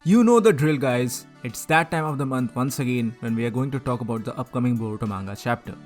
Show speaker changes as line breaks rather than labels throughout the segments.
You know the drill, guys. It's that time of the month once again when we are going to talk about the upcoming Boruto manga chapter.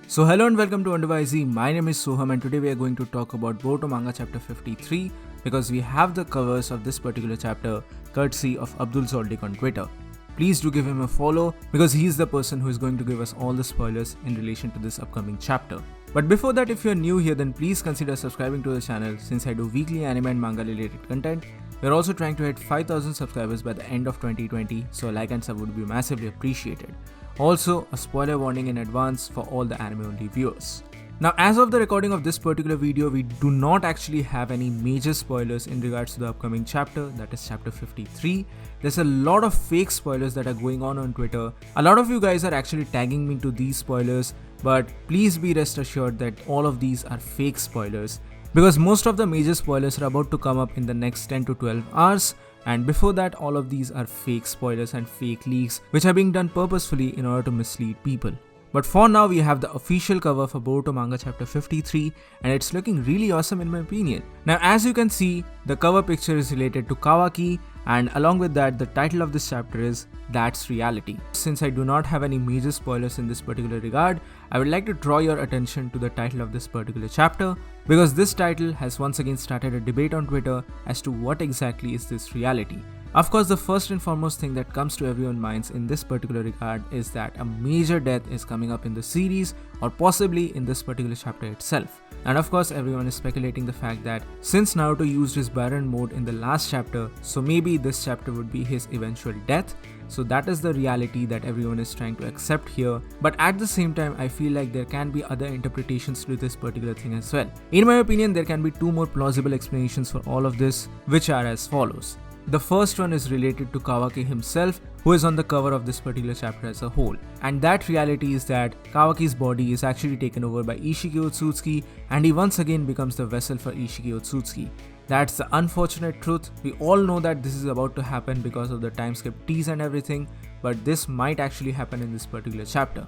So hello and welcome to Undervisey. My name is Soham and today we are going to talk about Boruto manga chapter 53 because we have the covers of this particular chapter courtesy of Abdul Zoldyck on Twitter. Please do give him a follow because he is the person who is going to give us all the spoilers in relation to this upcoming chapter. But before that, if you are new here, then please consider subscribing to the channel since I do weekly anime and manga related content. We are also trying to hit 5,000 subscribers by the end of 2020, so a like and sub would be massively appreciated. Also, a spoiler warning in advance for all the anime only viewers. Now, as of the recording of this particular video, we do not actually have any major spoilers in regards to the upcoming chapter, that is chapter 53. There's a lot of fake spoilers that are going on Twitter. A lot of you guys are actually tagging me to these spoilers, but please be rest assured that all of these are fake spoilers. Because most of the major spoilers are about to come up in the next 10 to 12 hours, and before that all of these are fake spoilers and fake leaks which are being done purposefully in order to mislead people. But for now we have the official cover for Boruto manga chapter 53 and it's looking really awesome in my opinion. Now as you can see, the cover picture is related to Kawaki and along with that the title of this chapter is That's Reality. Since I do not have any major spoilers in this particular regard, I would like to draw your attention to the title of this particular chapter because this title has once again started a debate on Twitter as to what exactly is this reality. Of course, the first and foremost thing that comes to everyone's minds in this particular regard is that a major death is coming up in the series or possibly in this particular chapter itself. And of course, everyone is speculating the fact that since Naruto used his Baron mode in the last chapter, so maybe this chapter would be his eventual death. So that is the reality that everyone is trying to accept here. But at the same time, I feel like there can be other interpretations to this particular thing as well. In my opinion, there can be two more plausible explanations for all of this, which are as follows. The first one is related to Kawaki himself, who is on the cover of this particular chapter as a whole. And that reality is that Kawaki's body is actually taken over by Ishiki Otsutsuki and he once again becomes the vessel for Ishiki Otsutsuki. That's the unfortunate truth. We all know that this is about to happen because of the time skip tease and everything, but this might actually happen in this particular chapter.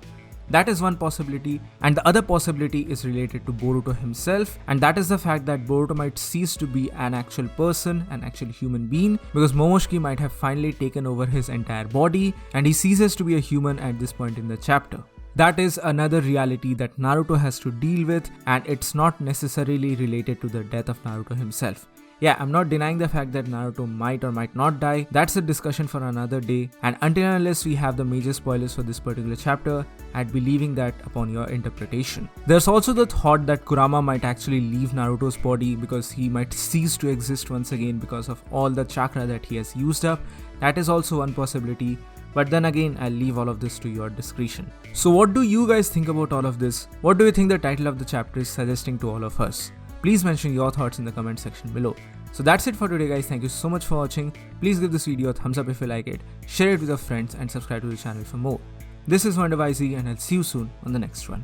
That is one possibility, and the other possibility is related to Boruto himself, and that is the fact that Boruto might cease to be an actual person, an actual human being, because Momoshiki might have finally taken over his entire body and he ceases to be a human at this point in the chapter. That is another reality that Naruto has to deal with, and it's not necessarily related to the death of Naruto himself. Yeah, I'm not denying the fact that Naruto might or might not die, that's a discussion for another day, and until and unless we have the major spoilers for this particular chapter, I'd be leaving that upon your interpretation. There's also the thought that Kurama might actually leave Naruto's body because he might cease to exist once again because of all the chakra that he has used up. That is also one possibility. But then again, I'll leave all of this to your discretion. So what do you guys think about all of this? What do you think the title of the chapter is suggesting to all of us? Please mention your thoughts in the comment section below. So that's it for today guys, thank you so much for watching. Please give this video a thumbs up if you like it, share it with your friends and subscribe to the channel for more. This is Undervisey and I'll see you soon on the next one.